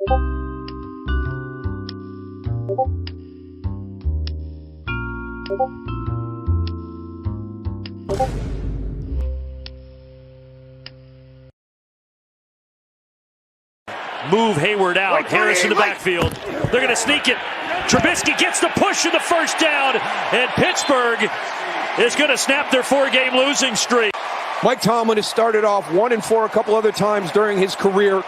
Move Hayward out. Harris in the backfield. They're going to sneak it. Trubisky gets the push in the first down, and Pittsburgh is going to snap their 4-game losing streak. Mike Tomlin has started off 1-4 a couple other times during his career.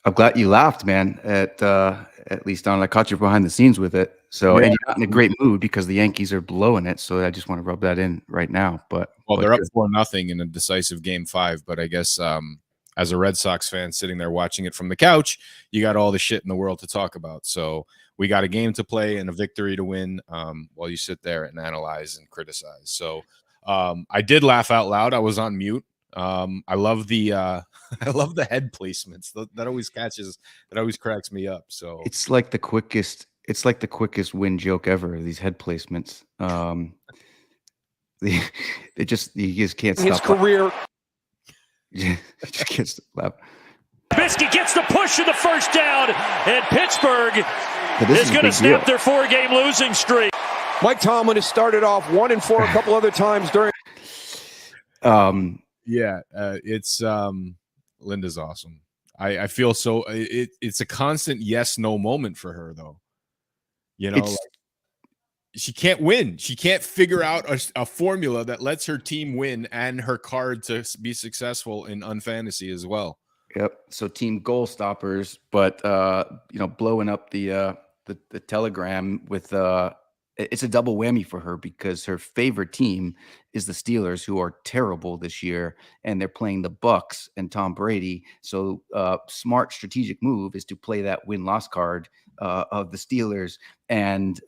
I'm glad you laughed, man. At least I caught you behind the scenes with it. So, yeah. And you're not in a great mood because the Yankees are blowing it. So I just want to rub that in right now. But they're up 4-0 in a decisive Game 5. But I guess as a Red Sox fan sitting there watching it from the couch, you got all the shit in the world to talk about. So we got a game to play and a victory to win while you sit there and analyze and criticize. So I did laugh out loud. I was on mute. I love the I love the head placements. That always cracks me up. So it's like the quickest win joke ever. These head placements. You just can't stop. His career. Just can't stop. Trubisky gets the push in the first down, and Pittsburgh is going to snap their 4-game losing streak. Mike Tomlin has started off 1-4 a couple other times during. It's Linda's awesome. I feel so. It's a constant yes/no moment for her, though. You know, she can't win. She can't figure out a formula that lets her team win and her card to be successful in UNfantasy as well. Yep. So team goal stoppers, but blowing up the telegram with it's a double whammy for her because her favorite team is the Steelers, who are terrible this year, and they're playing the Bucks and Tom Brady. So smart strategic move is to play that win-loss card of the Steelers, and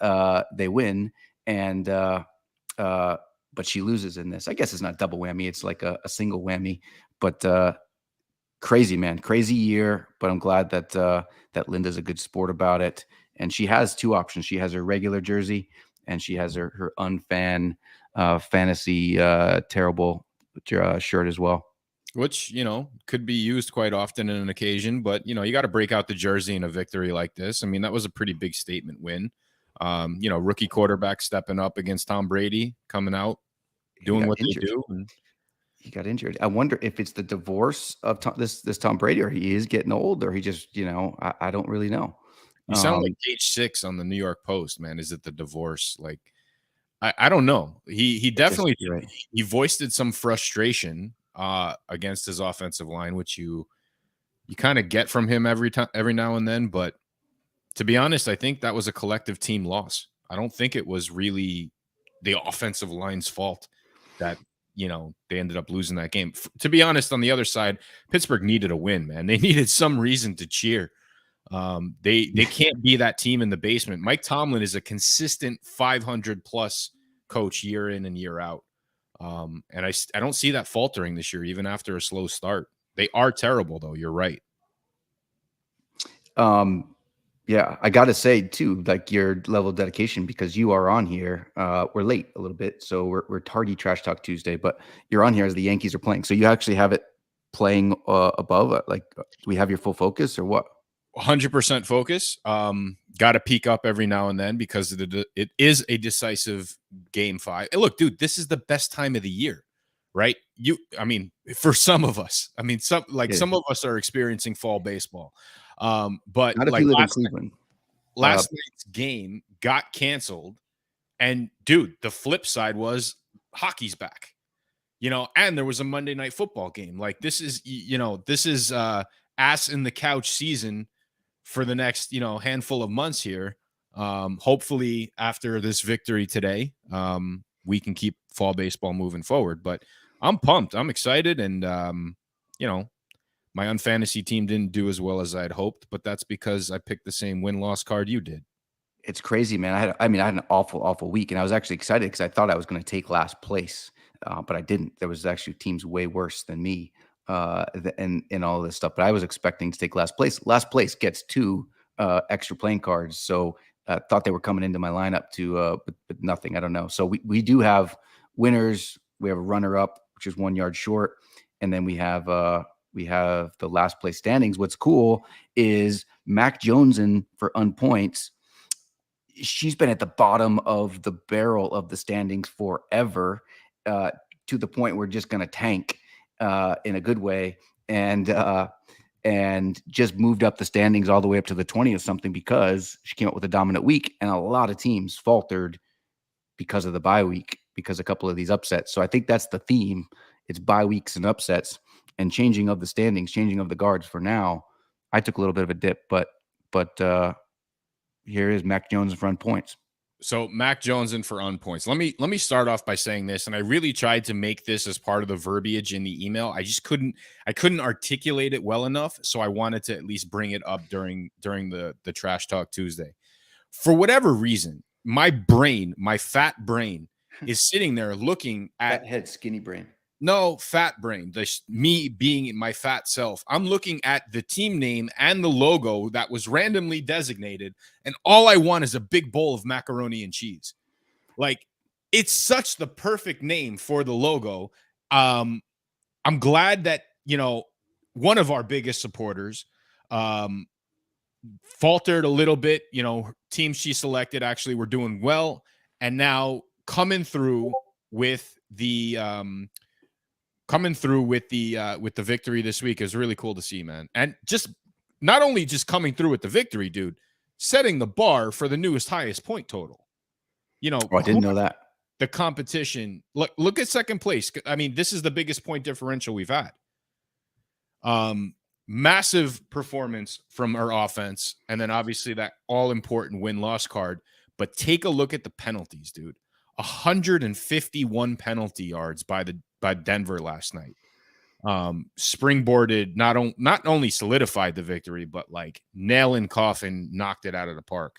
they win, and but she loses in this. I guess it's not double whammy. It's like a single whammy, but crazy, man. Crazy year, but I'm glad that that Linda's a good sport about it. And she has two options. She has her regular jersey, and she has her fantasy terrible shirt as well. Which, could be used quite often in an occasion, but, you got to break out the jersey in a victory like this. I mean, that was a pretty big statement win. Rookie quarterback stepping up against Tom Brady, coming out, doing what they do. And he got injured. I wonder if it's the divorce of this Tom Brady, or he is getting old, or he just, I don't really know. You sound like page 6 on the New York Post, man. Is it the divorce? Like, I don't know. He definitely he voiced some frustration against his offensive line, which you kind of get from him every now and then. But to be honest, I think that was a collective team loss. I don't think it was really the offensive line's fault that they ended up losing that game. To be honest, on the other side, Pittsburgh needed a win, man. They needed some reason to cheer. They can't be that team in the basement. Mike Tomlin is a consistent 500+ coach year in and year out. And I don't see that faltering this year, even after a slow start. They are terrible, though. You're right. Yeah, I got to say, too, like your level of dedication, because you are on here. We're late a little bit, so we're tardy Trash Talk Tuesday, but you're on here as the Yankees are playing. So you actually have it playing above. Do we have your full focus or what? 100% focus. Got to peek up every now and then because it is a decisive Game 5. And look, dude, this is the best time of the year, right? For some of us, some of us are experiencing fall baseball. But not if you live in Cleveland. Last night's game got canceled, and dude, the flip side was hockey's back. And there was a Monday Night Football game. Like this is ass in the couch season for the next, handful of months here. Hopefully after this victory today, we can keep fall baseball moving forward, but I'm pumped. I'm excited. And, my UNfantasy team didn't do as well as I had hoped, but that's because I picked the same win-loss card you did. It's crazy, man. I had an awful week, and I was actually excited because I thought I was going to take last place, but I didn't. There was actually teams way worse than me. And all this stuff, but I was expecting to take last place. Last place gets 2 extra playing cards, so I thought they were coming into my lineup but nothing. I don't know. So we do have winners. We have a runner up, which is 1 yard short, and then we have we have the last place standings. What's cool is Mac Joneson for unpoints. She's been at the bottom of the barrel of the standings forever, to the point we're just going to tank in a good way, and just moved up the standings all the way up to the 20 or something because she came up with a dominant week, and a lot of teams faltered because of the bye week, because a couple of these upsets. So I think that's the theme. It's bye weeks and upsets and changing of the standings, changing of the guards. For now, I took a little bit of a dip, but here is Mac Jones in front points. So Mac Jones in for unpoints. Let me start off by saying this, and I really tried to make this as part of the verbiage in the email. I couldn't articulate it well enough, so I wanted to at least bring it up during the Trash Talk Tuesday. For whatever reason, my fat brain is sitting there looking at fat head, skinny brain. No, fat brain, me being my fat self. I'm looking at the team name and the logo that was randomly designated, and all I want is a big bowl of macaroni and cheese. Like, it's such the perfect name for the logo. I'm glad that, one of our biggest supporters faltered a little bit. Teams she selected actually were doing well, and now coming through with the victory this week is really cool to see, man. And just not only just coming through with the victory, dude, setting the bar for the newest highest point total. I didn't know that. The competition. Look at second place. I mean, this is the biggest point differential we've had. Massive performance from our offense, and then obviously that all-important win-loss card. But take a look at the penalties, dude. 151 penalty yards by Denver last night. Springboarded, not only solidified the victory, but like nail in coffin, knocked it out of the park.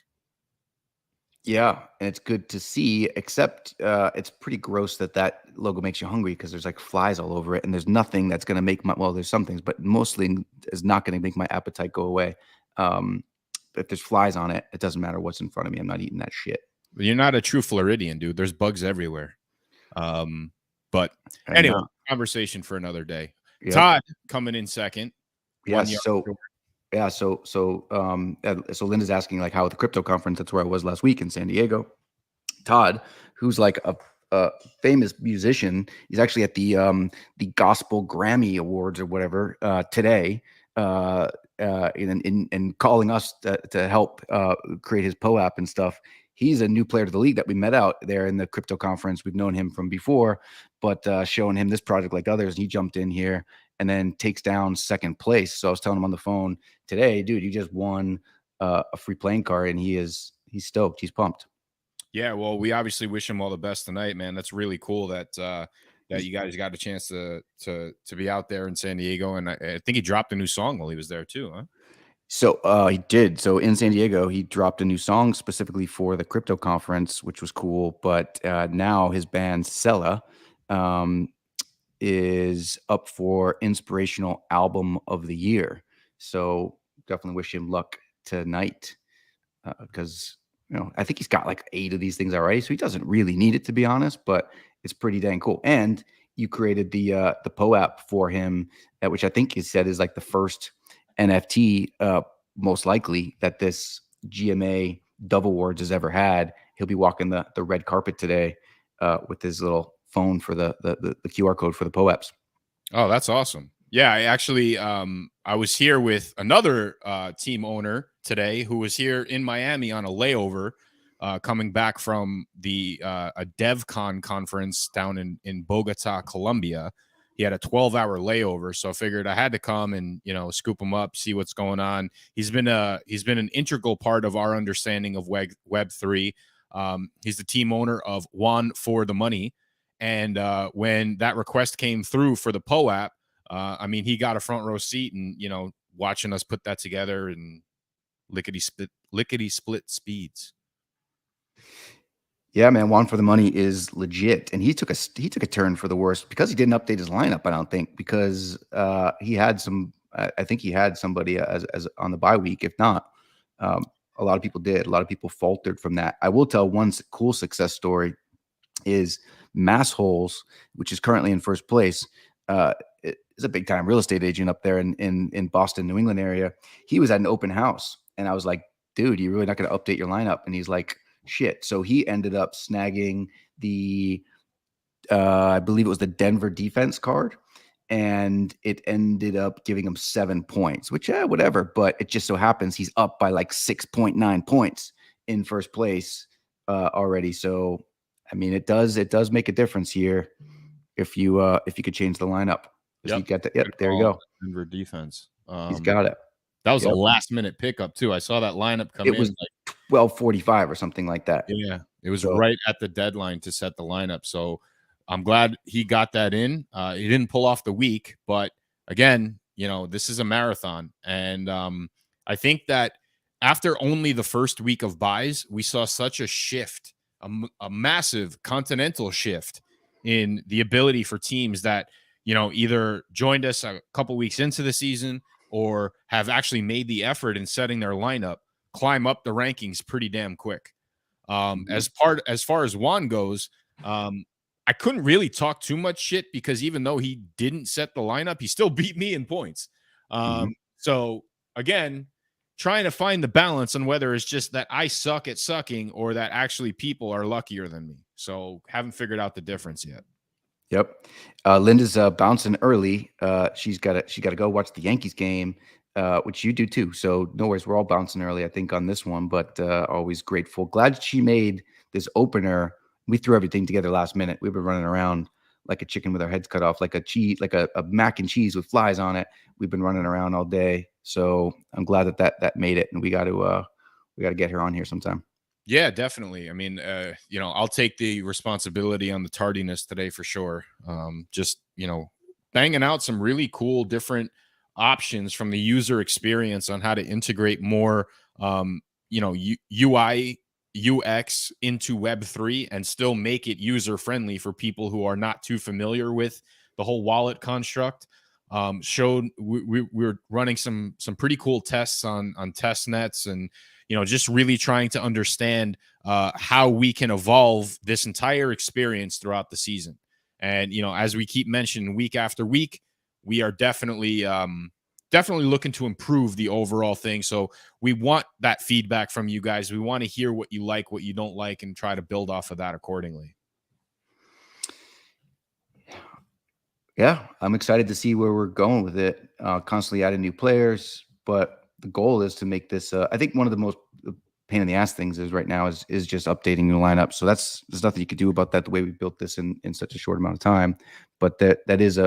Yeah, and it's good to see, except it's pretty gross that logo makes you hungry because there's like flies all over it, and there's nothing that's going to make there's some things, but mostly is not going to make my appetite go away. If there's flies on it, it doesn't matter what's in front of me. I'm not eating that shit. You're not a true Floridian, dude. There's bugs everywhere. But anyway, conversation for another day. Yep. Todd coming in second. Yes. So Linda's asking like how at the crypto conference, that's where I was last week in San Diego. Todd, who's like a famous musician, he's actually at the Gospel Grammy Awards or whatever today, and calling us to help create his POAP and stuff. He's a new player to the league that we met out there in the crypto conference. We've known him from before, but showing him this project like others, he jumped in here and then takes down second place. So I was telling him on the phone today, dude, you just won a free playing card, and he's stoked. He's pumped. Yeah, well, we obviously wish him all the best tonight, man. That's really cool that you guys got a chance to be out there in San Diego, and I think he dropped a new song while he was there too, huh? So he did. So in San Diego, he dropped a new song specifically for the crypto conference, which was cool. But now his band Sella is up for inspirational album of the year. So definitely wish him luck tonight because I think he's got like 8 of these things already, so he doesn't really need it, to be honest. But it's pretty dang cool. And you created the POAP for him, which I think he said is like the first NFT, most likely, that this GMA Dove Awards has ever had. He'll be walking the red carpet today with his little phone for the QR code for the POAPs. Oh, that's awesome. Yeah, I actually I was here with another team owner today who was here in Miami on a layover, coming back from a DevCon conference down in Bogota, Colombia. He had a 12-hour layover, so I figured I had to come and scoop him up, see what's going on. He's been an integral part of our understanding of Web3. He's the team owner of Juan for the Money, and when that request came through for the POAP, he got a front row seat and watching us put that together and lickety split speeds. Yeah, man, Juan for the Money is legit, and he took a turn for the worse because he didn't update his lineup. I don't think because he had some. I think he had somebody as on the bye week. If not, a lot of people did. A lot of people faltered from that. I will tell one cool success story is Mass Holes, which is currently in first place. is a big time real estate agent up there in Boston, New England area. He was at an open house, and I was like, dude, you're really not going to update your lineup? And he's like, shit. So he ended up snagging the, I believe it was the Denver defense card, and it ended up giving him 7 points, which, whatever. But it just so happens he's up by like 6.9 points in first place already. So, I mean, it does make a difference here if you could change the lineup. Yep. You got that. Yep, there you go. Denver defense. He's got it. That was a last minute pickup too. I saw that lineup come in. It was like 12:45 or something like that. Yeah, it was right at the deadline to set the lineup. So I'm glad he got that in. He didn't pull off the week, but again, this is a marathon, and I think that after only the first week of buys, we saw such a shift, a massive continental shift in the ability for teams that either joined us a couple weeks into the season or have actually made the effort in setting their lineup, climb up the rankings pretty damn quick. As far as Juan goes, I couldn't really talk too much shit because even though he didn't set the lineup, he still beat me in points. So again, trying to find the balance on whether it's just that I suck at sucking or that actually people are luckier than me. So haven't figured out the difference yet. Yep. Linda's bouncing early. She got to go watch the Yankees game, which you do too. So no worries. We're all bouncing early, I think, on this one, but always grateful. Glad she made this opener. We threw everything together last minute. We've been running around like a chicken with our heads cut off, like a mac and cheese with flies on it. We've been running around all day. So I'm glad that made it, and we got to get her on here sometime. Yeah, definitely. I mean, I'll take the responsibility on the tardiness today for sure. Just, banging out some really cool different options from the user experience on how to integrate more, UI, UX into Web3 and still make it user friendly for people who are not too familiar with the whole wallet construct. Showed we were running some pretty cool tests on test nets and, just really trying to understand how we can evolve this entire experience throughout the season. And, as we keep mentioning week after week, we are definitely looking to improve the overall thing. So we want that feedback from you guys. We want to hear what you like, what you don't like, and try to build off of that accordingly. Yeah, I'm excited to see where we're going with it. Constantly adding new players, but the goal is to make this. I think one of the most pain in the ass things is right now is just updating new lineup. So there's nothing you could do about that. The way we built this in such a short amount of time, but that is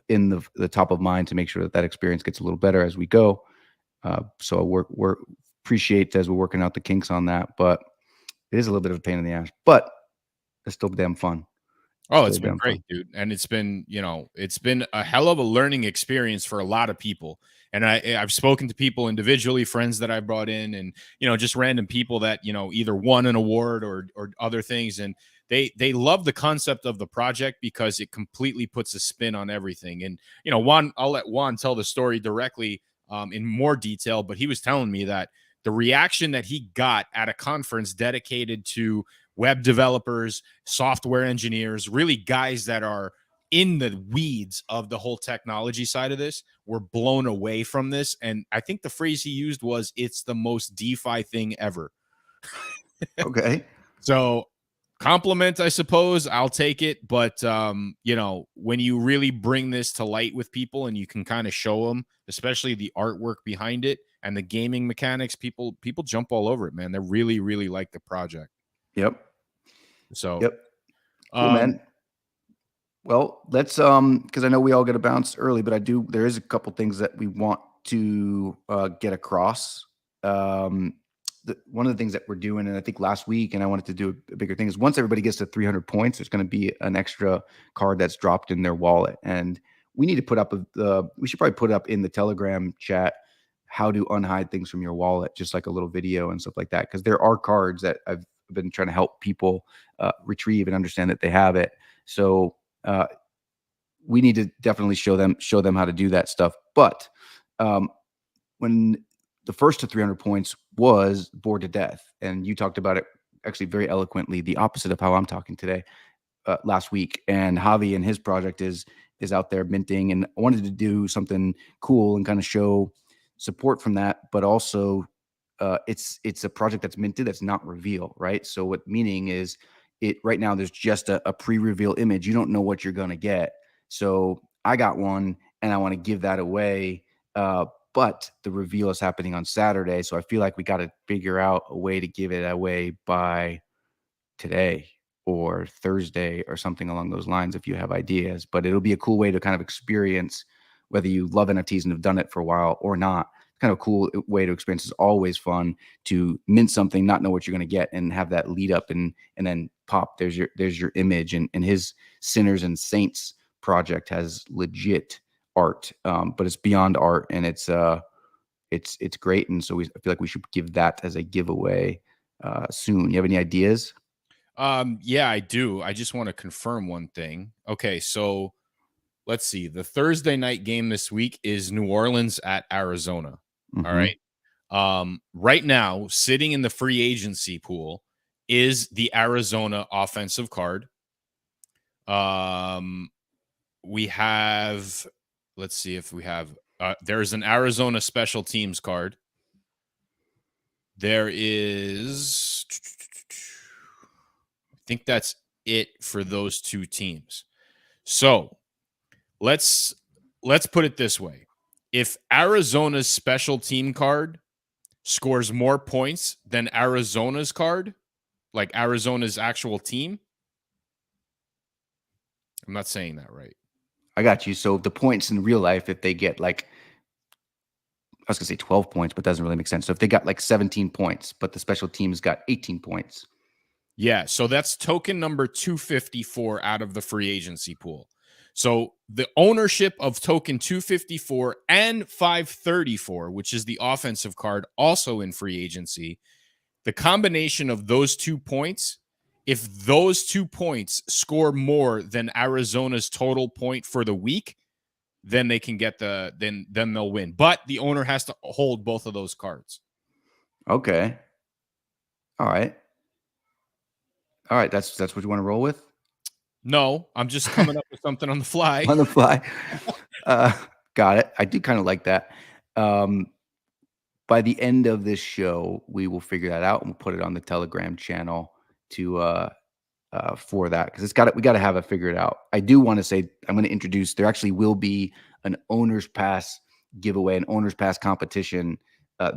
in the top of mind to make sure that experience gets a little better as we go. So we're appreciate as we're working out the kinks on that, but it is a little bit of a pain in the ass, but it's still damn fun. Oh, it's been great, dude. And it's been a hell of a learning experience for a lot of people. And I've spoken to people individually, friends that I brought in, and, just random people that, either won an award or other things. And they love the concept of the project because it completely puts a spin on everything. And, I'll let Juan tell the story directly in more detail, but he was telling me that the reaction that he got at a conference dedicated to web developers, software engineers, really guys that are in the weeds of the whole technology side of this, were blown away from this. And I think the phrase he used was, "It's the most DeFi thing ever." Okay. So compliment, I suppose. I'll take it. But, when you really bring this to light with people and you can kind of show them, especially the artwork behind it and the gaming mechanics, people jump all over it, man. They really, really like the project. Yep. So, yep. Cool, man. Well, let's because I know we all got to bounce early, but there is a couple things that we want to get across. One of the things that we're doing, and I think last week, and I wanted to do a bigger thing, is once everybody gets to 300 points, there's going to be an extra card that's dropped in their wallet, and we need to put up we should probably put up in the Telegram chat how to unhide things from your wallet, just like a little video and stuff like that, because there are cards that I've been trying to help people retrieve and understand that they have it. So we need to definitely show them how to do that stuff. But when the first to 300 points was bored to death, and you talked about it actually very eloquently, the opposite of how I'm talking today, last week. And Javi and his project is is out there minting, and I wanted to do something cool and kind of show support from that, but also it's a project that's minted that's not reveal, right? So what meaning is it right now there's just a pre-reveal image. You don't know what you're going to get. So I got one and I want to give that away. But the reveal is happening on Saturday. So I feel like we got to figure out a way to give it away by today or Thursday or something along those lines if you have ideas. But it'll be a cool way to kind of experience whether you love NFTs and have done it for a while or not. Kind of a cool way to experience. It's always fun to mint something, not know what you're going to get, and have that lead up and then pop. There's your image, and his Sinners and Saints project has legit art, but it's beyond art, and it's great. And so I feel like we should give that as a giveaway soon. You have any ideas? Yeah, I do. I just want to confirm one thing. Okay, so let's see. The Thursday night game this week is New Orleans at Arizona. Mm-hmm. All right. Right now, sitting in the free agency pool is the Arizona offensive card. We have, let's see if we have, there's an Arizona special teams card. There is, I think that's it for those two teams. So let's put it this way. If Arizona's special team card scores more points than Arizona's card, like Arizona's actual team, I'm not saying that right. I got you. So the points in real life, if they get like, I was going to say 12 points, but it doesn't really make sense. So if they got like 17 points, but the special teams got 18 points. Yeah, so that's token number 254 out of the free agency pool. So the ownership of token 254 and 534, which is the offensive card also in free agency, the combination of those 2 points, if those 2 points score more than Arizona's total point for the week, then they can get then they'll win. But the owner has to hold both of those cards. Okay. All right. That's what you want to roll with? No, I'm just coming up with something on the fly. On the fly. Got it. I do kind of like that. By the end of this show, we will figure that out and we'll put it on the Telegram channel for that, because we got to have it figured out. I do want to say I'm going to introduce. There actually will be an owner's pass giveaway, an owner's pass competition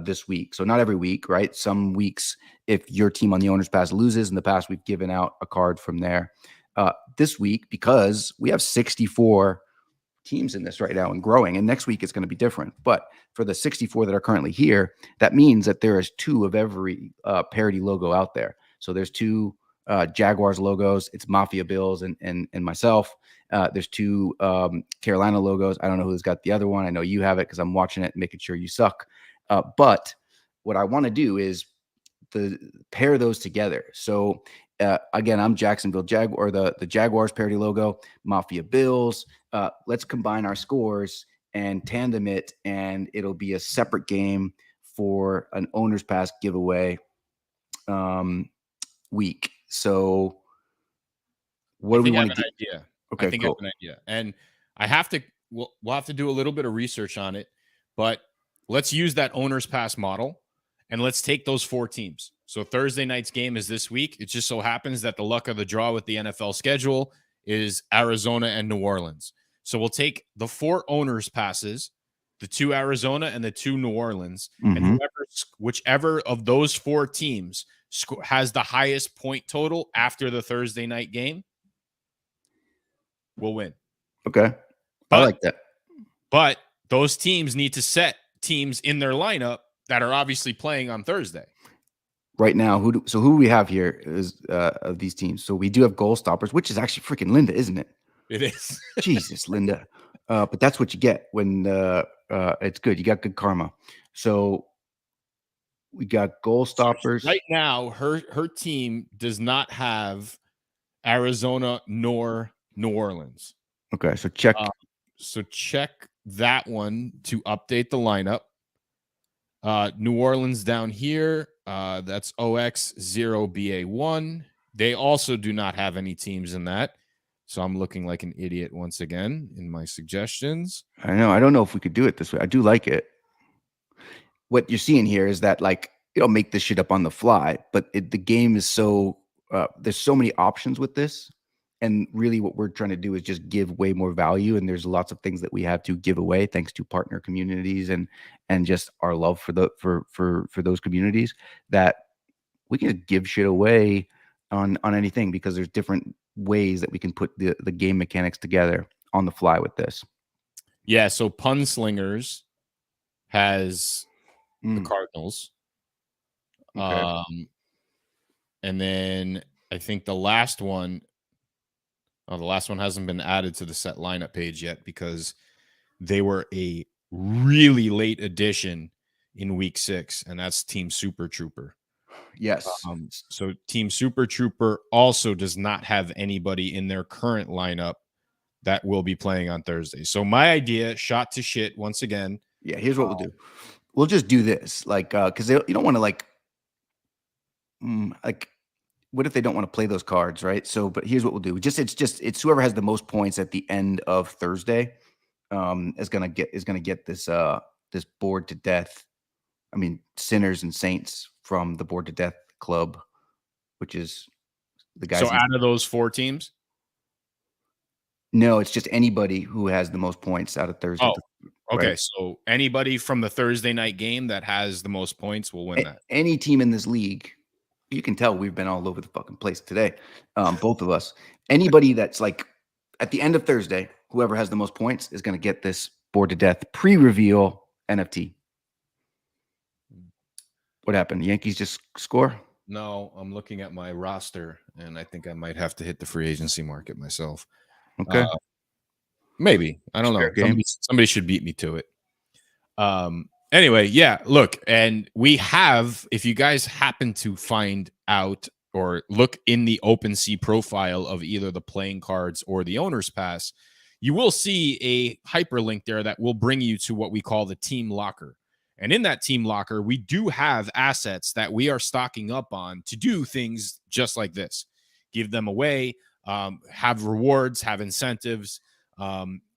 this week. So not every week, right? Some weeks, if your team on the owner's pass loses, in the past we've given out a card from there. This week, because we have 64 teams in this right now and growing, and next week it's going to be different. But for the 64 that are currently here, that means that there is 2 of every parody logo out there. So there's 2 Jaguars logos. It's Mafia Bills and myself. There's 2 Carolina logos. I don't know who's got the other one. I know you have it because I'm watching it and making sure you suck. But what I want to do is pair those together. So again, I'm Jacksonville Jaguar, the Jaguars parody logo, Mafia Bills. Let's combine our scores and tandem it, and it'll be a separate game for an owner's pass giveaway week. So what do we want to do? Okay, I think cool. I have an idea. And I have to, we'll have to do a little bit of research on it, but let's use that owner's pass model and let's take those 4 teams. So Thursday night's game is this week. It just so happens that the luck of the draw with the NFL schedule is Arizona and New Orleans. So we'll take the 4 owners passes, the 2 Arizona and the 2 New Orleans, and whichever of those 4 teams has the highest point total after the Thursday night game will win. Okay. I like that. But those teams need to set teams in their lineup that are obviously playing on Thursday. Right now, who do we have here is of these teams? So we do have goal stoppers, which is actually freaking Linda, isn't it? It is. Jesus, Linda. But that's what you get when it's good. You got good karma. So we got goal stoppers. Right now, her team does not have Arizona nor New Orleans. Okay, so check. Check that one to update the lineup. New Orleans down here. That's OX0BA1. They also do not have any teams in that. So I'm looking like an idiot once again in my suggestions. I know. I don't know if we could do it this way. I do like it. What you're seeing here is that, like, you don't make this shit up on the fly, but the game is so there's so many options with this, and really what we're trying to do is just give way more value. And there's lots of things that we have to give away thanks to partner communities and just our love for those communities, that we can give shit away on anything, because there's different ways that we can put the game mechanics together on the fly with this. Yeah, so Punslingers has the Cardinals. Okay. And then I think the last one hasn't been added to the set lineup page yet because they were a really late addition in week 6, and that's Team Super Trooper. Yes. So Team Super Trooper also does not have anybody in their current lineup that will be playing on Thursday. So my idea, shot to shit once again. Yeah, here's what we'll do. We'll just do this, like, because you don't want to like, what if they don't want to play those cards, right? So, but here's what we'll do. It's whoever has the most points at the end of Thursday, is gonna get this this bored to death. I mean, sinners and saints from the Bored to Death Club, which is the guys. So out of those 4 teams? No, it's just anybody who has the most points out of Thursday. Oh, okay. Right? So anybody from the Thursday night game that has the most points will win that. Any team in this league, you can tell we've been all over the fucking place today, both of us. Anybody that's like at the end of Thursday, whoever has the most points is going to get this Bored to Death pre-reveal NFT. What happened? Yankees just score? No, I'm looking at my roster, and I think I might have to hit the free agency market myself. Okay. Maybe. I don't know. Somebody should beat me to it. Anyway, yeah, look, and we have, if you guys happen to find out or look in the OpenSea profile of either the playing cards or the owner's pass, you will see a hyperlink there that will bring you to what we call the team locker. And in that team locker, we do have assets that we are stocking up on to do things just like this. Give them away, have rewards, have incentives.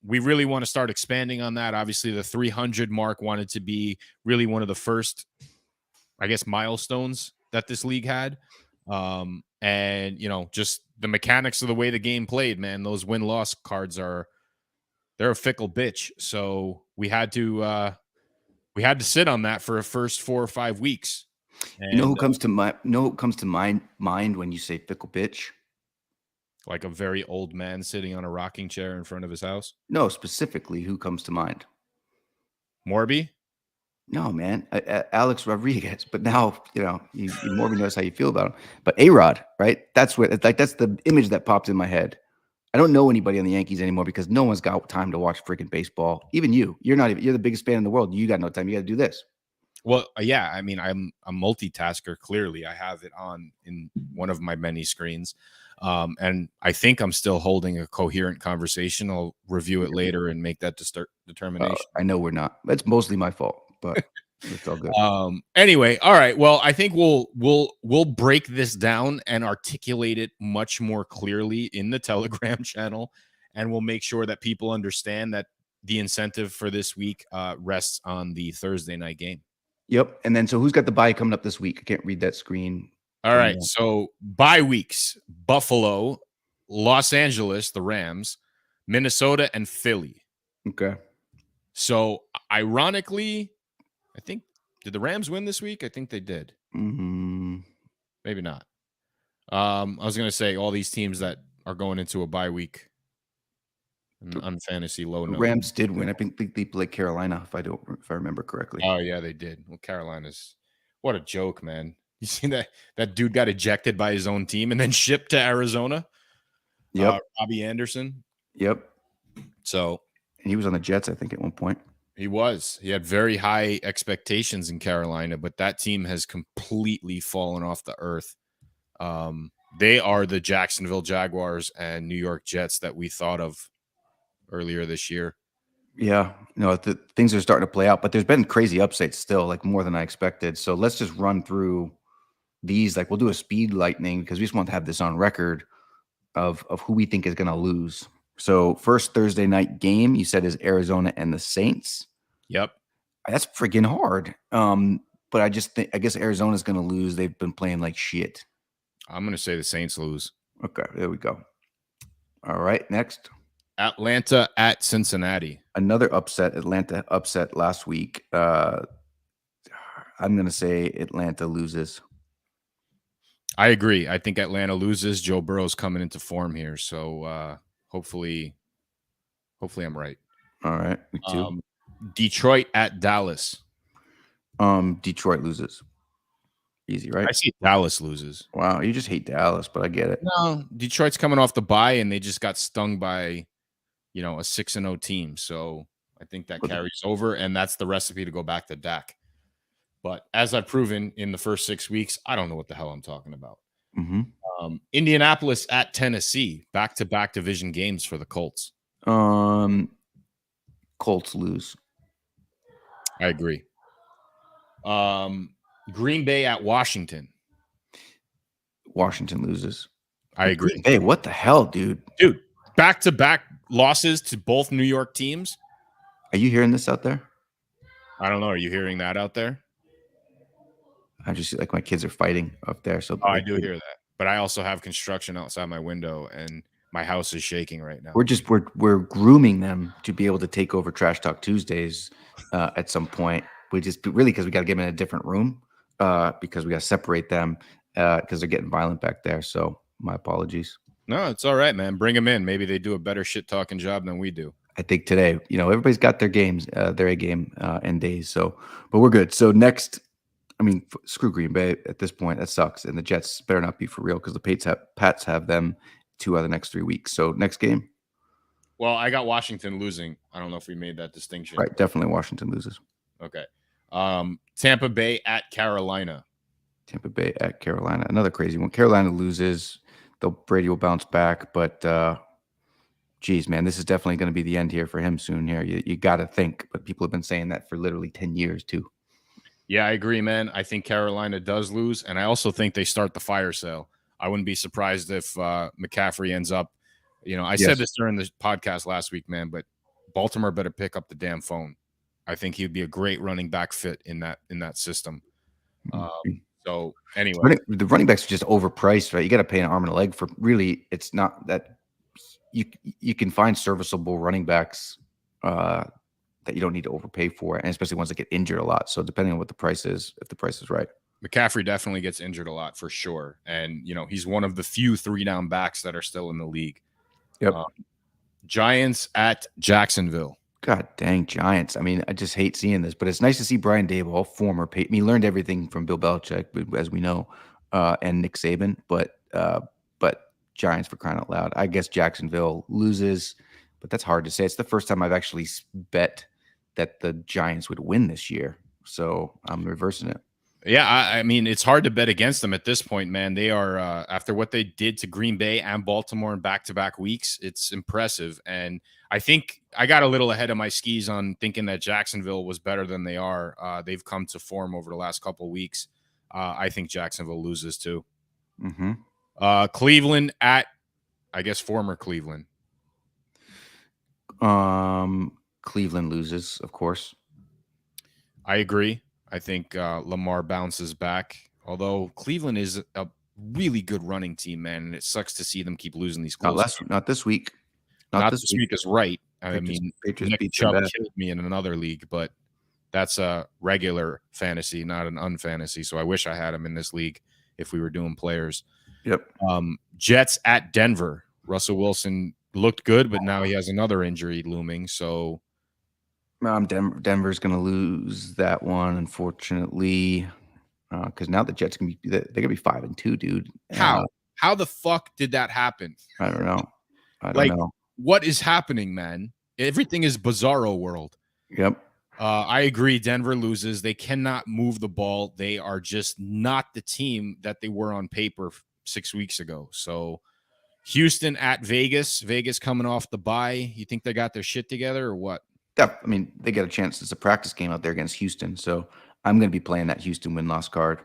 We really want to start expanding on that. Obviously, the 300 mark wanted to be really one of the first, I guess, milestones that this league had. And, you know, just the mechanics of the way the game played, man, those win-loss cards they're a fickle bitch. So we had to sit on that for a first 4 or 5 weeks. And, you know who comes to mind when you say fickle bitch? Like a very old man sitting on a rocking chair in front of his house? No, specifically, who comes to mind? Morby? No, man. Alex Rodriguez. But now, you know, Morby knows how you feel about him. But A-Rod, right? That's the image that popped in my head. I don't know anybody on the Yankees anymore because no one's got time to watch freaking baseball. Even you. You're the biggest fan in the world. You got no time. You got to do this. Well, yeah. I mean, I'm a multitasker. Clearly, I have it on in one of my many screens. And I think I'm still holding a coherent conversation. I'll review it later and make that determination. I know we're not. That's mostly my fault, but it's all good. Anyway, all right. Well, I think we'll break this down and articulate it much more clearly in the Telegram channel, and we'll make sure that people understand that the incentive for this week rests on the Thursday night game. Yep. And then, so who's got the bye coming up this week? I can't read that screen. All right. So bye weeks: Buffalo, Los Angeles, the Rams, Minnesota, and Philly. Okay. So ironically, I think, did the Rams win this week? I think they did. Mm-hmm. Maybe not. I was going to say all these teams that are going into a bye week on fantasy low note. Rams did win. I think they played Carolina, if I remember correctly. Oh yeah, they did. Well, Carolina's, what a joke, man. You see that dude got ejected by his own team and then shipped to Arizona? Yep. Robbie Anderson. Yep. So, and he was on the Jets, I think, at one point. He was. He had very high expectations in Carolina, but that team has completely fallen off the earth. They are the Jacksonville Jaguars and New York Jets that we thought of earlier this year. Yeah, no, things are starting to play out, but there's been crazy upsets still, like more than I expected. So let's just run through these. Like, we'll do a speed lightning because we just want to have this on record. of who we think is going to lose. So first Thursday night game, you said, is Arizona and the Saints. Yep. That's freaking hard. But I just think, I guess Arizona's going to lose. They've been playing like shit. I'm going to say the Saints lose. Okay, there we go. All right, next. Atlanta at Cincinnati. Another upset. Atlanta upset last week. I'm going to say Atlanta loses. I agree. I think Atlanta loses. Joe Burrow's coming into form here, so hopefully I'm right. All right, me too. Detroit at Dallas. Detroit loses. Easy, right? I see Dallas loses. Wow, you just hate Dallas, but I get it. No, Detroit's coming off the bye, and they just got stung by, a 6-0 team. So I think that carries over, and that's the recipe to go back to Dak. But as I've proven in the first 6 weeks, I don't know what the hell I'm talking about. Mm-hmm. Indianapolis at Tennessee, back-to-back division games for the Colts. Colts lose. I agree. Green Bay at Washington. Washington loses. I agree. Green Bay, what the hell, dude? Dude, back-to-back losses to both New York teams. Are you hearing this out there? I don't know. Are you hearing that out there? I just see like my kids are fighting up there. So I do hear that. But I also have construction outside my window, and my house is shaking right now. We're grooming them to be able to take over Trash Talk Tuesdays at some point. We just really because we got to get them in a different room because we got to separate them because they're getting violent back there. So my apologies. No, it's all right, man. Bring them in. Maybe they do a better shit talking job than we do. I think today, everybody's got their games, their A game and days. So, but we're good. So next, screw Green Bay at this point. That sucks. And the Jets better not be for real because the Pats have them 2 out of the next 3 weeks. So next game. Well, I got Washington losing. I don't know if we made that distinction. Right. Definitely Washington loses. Okay. Tampa Bay at Carolina. Tampa Bay at Carolina. Another crazy one. Carolina loses. Brady will bounce back. But, geez, man, this is definitely going to be the end here for him soon here. You got to think. But people have been saying that for literally 10 years, too. Yeah, I agree, man. I think Carolina does lose, and I also think they start the fire sale. I wouldn't be surprised if McCaffrey ends up, I said this during the podcast last week, man, but Baltimore better pick up the damn phone. I think he'd be a great running back fit in that system. So anyway, the running backs are just overpriced, right? You got to pay an arm and a leg for really. It's not that you can find serviceable running backs that you don't need to overpay for, and especially ones that get injured a lot. So depending on what the price is, if the price is right. McCaffrey definitely gets injured a lot for sure. And, he's one of the few 3-down backs that are still in the league. Yep. Giants at Jacksonville. God dang Giants. I just hate seeing this, but it's nice to see Brian Daboll, former Peyton. He learned everything from Bill Belichick, as we know, and Nick Saban, but Giants for crying out loud. I guess Jacksonville loses, but that's hard to say. It's the first time I've actually bet that the Giants would win this year. So I'm reversing it. Yeah, it's hard to bet against them at this point, man. They are, after what they did to Green Bay and Baltimore in back-to-back weeks, it's impressive. And I think I got a little ahead of my skis on thinking that Jacksonville was better than they are. They've come to form over the last couple of weeks. I think Jacksonville loses too. Mm-hmm. Cleveland at, I guess, former Cleveland. Cleveland loses, of course. I agree. I think Lamar bounces back, although Cleveland is a really good running team, man, and it sucks to see them keep losing these close. Not this week. Not this week is right. Patriots Nick Chubb killed me in another league, but that's a regular fantasy, not an unfantasy. So I wish I had him in this league if we were doing players. Yep. Jets at Denver. Russell Wilson looked good, but now he has another injury looming. So Denver's going to lose that one, unfortunately, because now the Jets they're going to be 5-2, dude. How the fuck did that happen? I don't know. I don't know. What is happening, man? Everything is bizarro world. Yep. I agree. Denver loses. They cannot move the ball. They are just not the team that they were on paper 6 weeks ago. So Houston at Vegas. Vegas coming off the bye. You think they got their shit together or what? Yeah, they get a chance. It's a practice game out there against Houston. So I'm going to be playing that Houston win-loss card.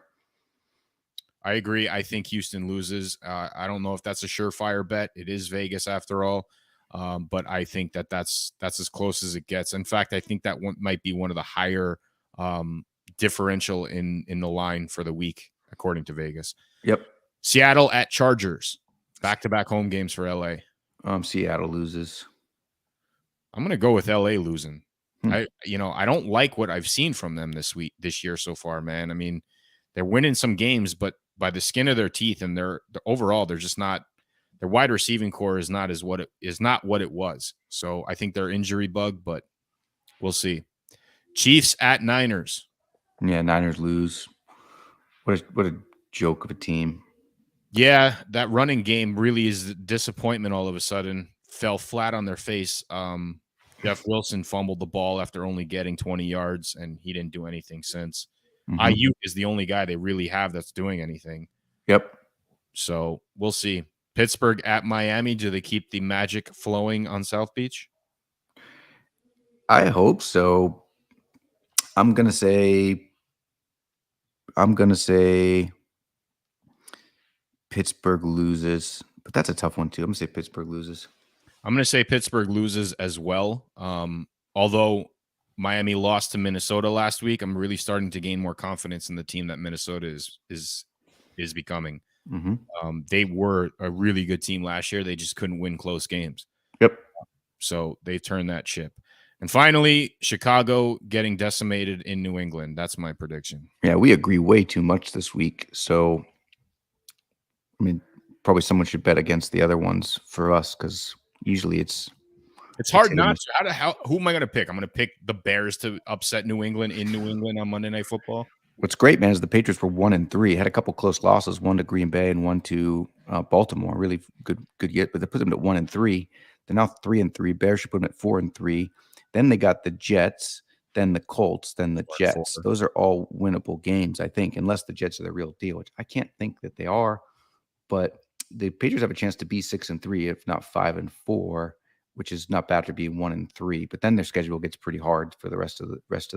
I agree. I think Houston loses. I don't know if that's a surefire bet. It is Vegas after all. But I think that's as close as it gets. In fact, I think that one might be one of the higher differential in the line for the week, according to Vegas. Yep. Seattle at Chargers. Back-to-back home games for LA. Seattle loses. I'm going to go with LA losing. I don't like what I've seen from them this year so far, man. I mean, they're winning some games, but by the skin of their teeth, and overall, they're just not. Their wide receiving core is not what it was. So I think they're injury bug, but we'll see. Chiefs at Niners. Yeah, Niners lose. What a joke of a team. Yeah, that running game really is a disappointment all of a sudden. Fell flat on their face. Jeff Wilson fumbled the ball after only getting 20 yards, and he didn't do anything since. Ayuk is the only guy they really have that's doing anything. Yep. So we'll see. Pittsburgh at Miami. Do they keep the magic flowing on South Beach? I hope so. I'm gonna say Pittsburgh loses, but that's a tough one too. I'm gonna say Pittsburgh loses. I'm gonna say Pittsburgh loses as well. Although Miami lost to Minnesota last week, I'm really starting to gain more confidence in the team that Minnesota is becoming. They were a really good team last year. They just couldn't win close games. Yep. So they turned that ship. And finally, Chicago getting decimated in New England. That's my prediction. Yeah, we agree way too much this week. So, I mean, probably someone should bet against the other ones for us because usually it's hard not to. Who am I going to pick? I'm going to pick the Bears to upset New England in New England on Monday Night Football. What's great, man, is the Patriots were 1-3, had a couple close losses, one to Green Bay and one to Baltimore. Really good yet, but they put them at 1-3. They're now 3-3. Bears should put them at 4-3. Then they got the Jets, then the Colts, then the Jets. Those are all winnable games, I think, unless the Jets are the real deal, which I can't think that they are. But the Patriots have a chance to be 6-3, if not 5-4, which is not bad to be 1-3. But then their schedule gets pretty hard for the rest of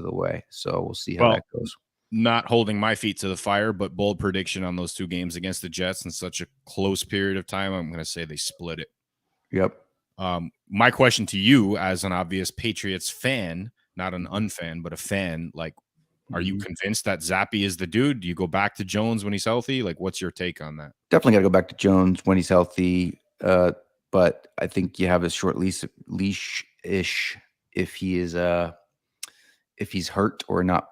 the way. So we'll see how that goes. Not holding my feet to the fire, but bold prediction on those two games against the Jets in such a close period of time. I'm going to say they split it. Yep. My question to you, as an obvious Patriots fan, not an unfan, but a fan, like, are you convinced that Zappe is the dude? Do you go back to Jones when he's healthy? Like, what's your take on that? Definitely got to go back to Jones when he's healthy. But I think you have a short leash-ish if he is if he's hurt or not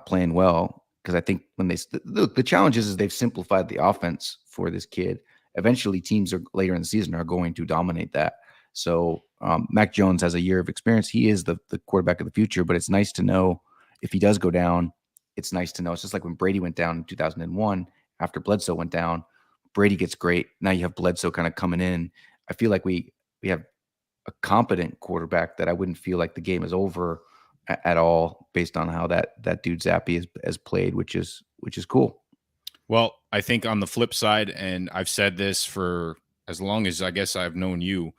playing well. Because I think when the challenge is they've simplified the offense for this kid. Eventually, teams later in the season are going to dominate that. So Mac Jones has a year of experience. He is the quarterback of the future, but it's nice to know if he does go down, it's nice to know. It's just like when Brady went down in 2001 after Bledsoe went down. Brady gets great. Now you have Bledsoe kind of coming in. I feel like we have a competent quarterback that I wouldn't feel like the game is over at all based on how that dude Zappe has played, which is cool. Well, I think on the flip side, and I've said this for as long as I guess I've known you,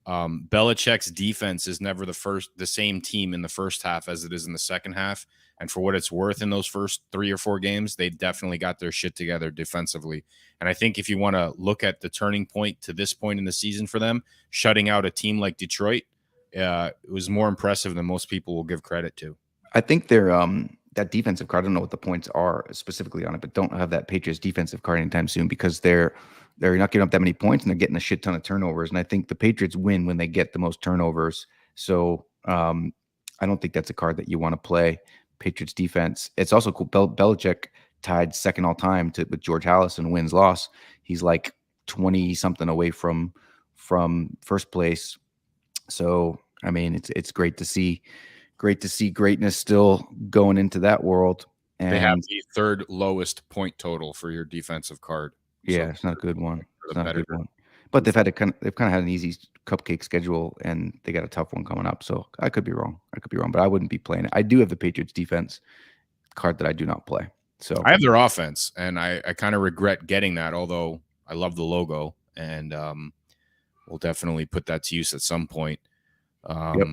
Belichick's defense is never the same team in the first half as it is in the second half. And for what it's worth, in those first 3 or 4 games, they definitely got their shit together defensively. And I think if you want to look at the turning point to this point in the season for them, shutting out a team like Detroit, it was more impressive than most people will give credit to. I think they're that defensive card. I don't know what the points are specifically on it, but don't have that Patriots defensive card anytime soon because they're not giving up that many points and they're getting a shit ton of turnovers. And I think the Patriots win when they get the most turnovers. So I don't think that's a card that you want to play. Patriots defense. It's also cool. Belichick tied second all time with George Halas in wins-loss. He's like 20 something away from first place. So I mean, it's great to see greatness still going into that world. And they have the third lowest point total for your defensive card. Yeah, it's not a good one. It's not a good one. But they've kind of had an easy cupcake schedule, and they got a tough one coming up. So I could be wrong. But I wouldn't be playing it. I do have the Patriots defense card that I do not play. So I have their offense, and I kind of regret getting that. Although I love the logo, and we'll definitely put that to use at some point. Yep.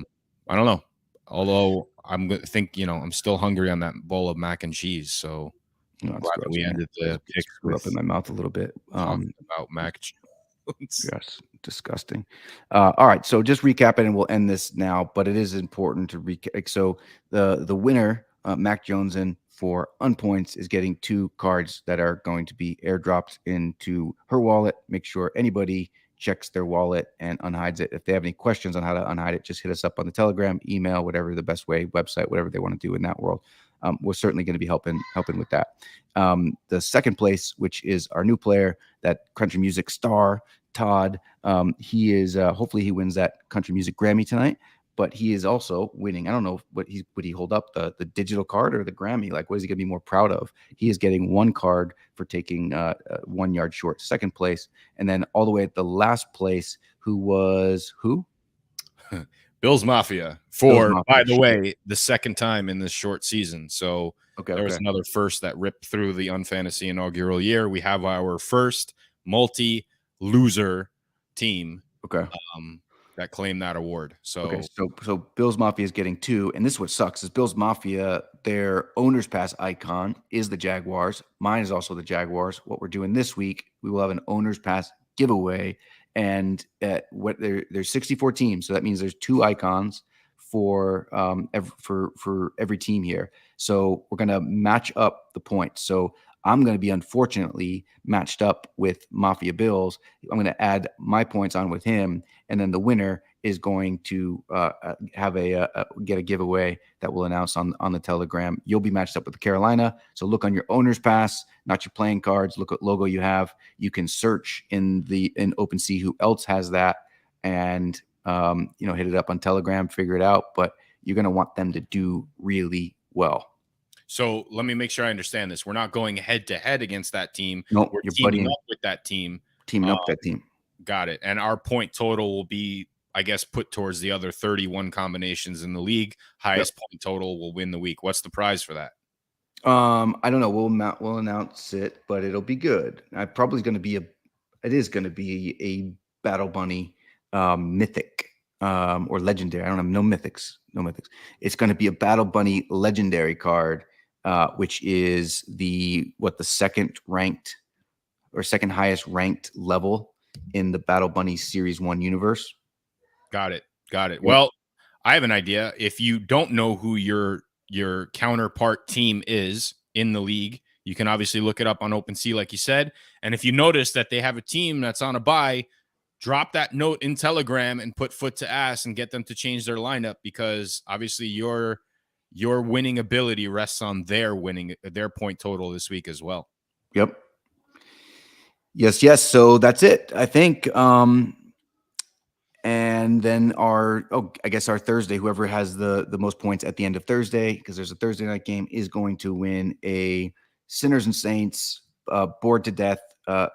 I don't know. Although I'm going to think, I'm still hungry on that bowl of mac and cheese. So No, Glad that we ended the pick screw up in my mouth a little bit. talking about Mac Jones. Yes, disgusting. All right, so just recapping, and we'll end this now. But it is important to recap. So the winner, Mac Jones, for unpoints, is getting 2 cards that are going to be airdropped into her wallet. Make sure anybody checks their wallet and unhides it. If they have any questions on how to unhide it, just hit us up on the Telegram, email, whatever the best way, website, whatever they want to do in that world. We're certainly going to be helping with that. The second place, which is our new player, that country music star, Todd. He is hopefully he wins that country music Grammy tonight, but he is also winning. I don't know would he hold up the digital card or the Grammy? Like, what is he going to be more proud of? He is getting 1 card for taking 1 yard short, second place, and then all the way at the last place, who was who? Bills Mafia by the way, the second time in this short season. So there was another first that ripped through the UNfantasy inaugural year. We have our first multi-loser team that claimed that award. So Bills Mafia is getting 2, and this is what sucks is Bills Mafia, their owner's pass icon is the Jaguars. Mine is also the Jaguars. What we're doing this week, we will have an owner's pass giveaway. And there's 64 teams, so that means there's 2 icons for every team here. So we're gonna match up the points. So I'm gonna be unfortunately matched up with Mafia Bills. I'm gonna add my points on with him, and then the winner is going to have get a giveaway that we'll announce on the Telegram. You'll be matched up with Carolina. So look on your owner's pass, not your playing cards. Look what logo you have. You can search in OpenSea who else has that, and hit it up on Telegram, figure it out. But you're going to want them to do really well. So let me make sure I understand this. We're not going head to head against that team. No, we're teaming up with that team. Teaming up with that team. Got it. And our point total will be, I guess, put towards the other 31 combinations in the league. Highest point total will win the week. What's the prize for that? I don't know. We'll announce it, but it'll be good. It is going to be a Battle Bunny mythic or legendary. I don't have no mythics. It's going to be a Battle Bunny legendary card, which is the second ranked or second highest ranked level in the Battle Bunny Series 1 universe. Got it. Well, I have an idea. If you don't know who your counterpart team is in the league, you can obviously look it up on OpenSea, like you said. And if you notice that they have a team that's on a bye, drop that note in Telegram and put foot to ass and get them to change their lineup, because obviously your winning ability rests on their point total this week as well. Yep. Yes. So that's it, I think. And then our Thursday, whoever has the most points at the end of Thursday, because there's a Thursday night game, is going to win a Sinners and Saints Bored to Death,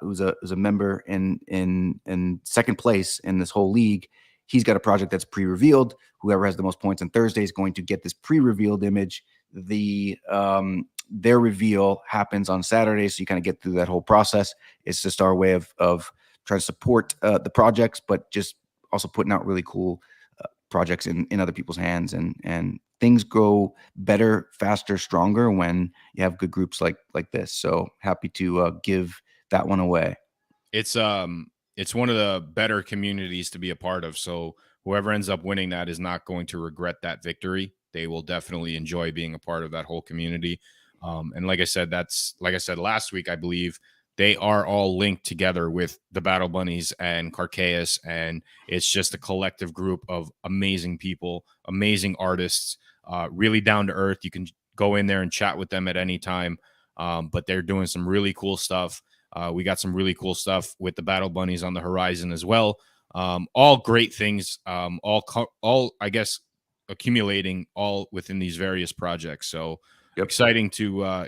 who's a member in second place in this whole league. He's got a project that's pre-revealed. Whoever has the most points on Thursday is going to get this pre-revealed image. Their reveal happens on Saturday, so you kind of get through that whole process. It's just our way of trying to support the projects, but just also putting out really cool projects in other people's hands, and things go better, faster, stronger when you have good groups like this. So happy to give that one away. It's one of the better communities to be a part of. So whoever ends up winning that is not going to regret that victory. They will definitely enjoy being a part of that whole community. And like I said last week, I believe they are all linked together with the Battle Bunnies and Carcaeus, and it's just a collective group of amazing people, amazing artists, really down to earth. You can go in there and chat with them at any time, but they're doing some really cool stuff. We got some really cool stuff with the Battle Bunnies on the horizon as well. All great things, all I guess accumulating all within these various projects. So exciting to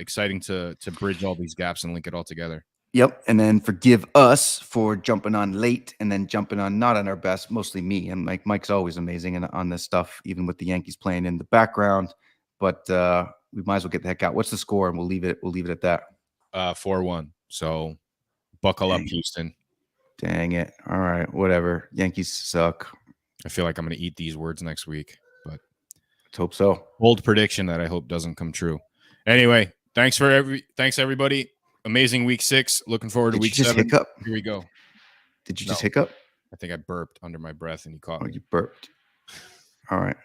bridge all these gaps and link it all together. Yep. And then forgive us for jumping on late and then jumping on not on our best, mostly me. And Mike's always amazing on this stuff, even with the Yankees playing in the background. But we might as well get the heck out. What's the score? And we'll leave it at that. 4-1. So buckle up, Houston. Dang it. All right. Whatever. Yankees suck. I feel like I'm going to eat these words next week, but let's hope so. Bold prediction that I hope doesn't come true. Anyway, Thanks everybody. Amazing week 6. Looking forward to week 7. Hiccup? Here we go. Did you just hiccup? I think I burped under my breath and you caught me. You burped. All right.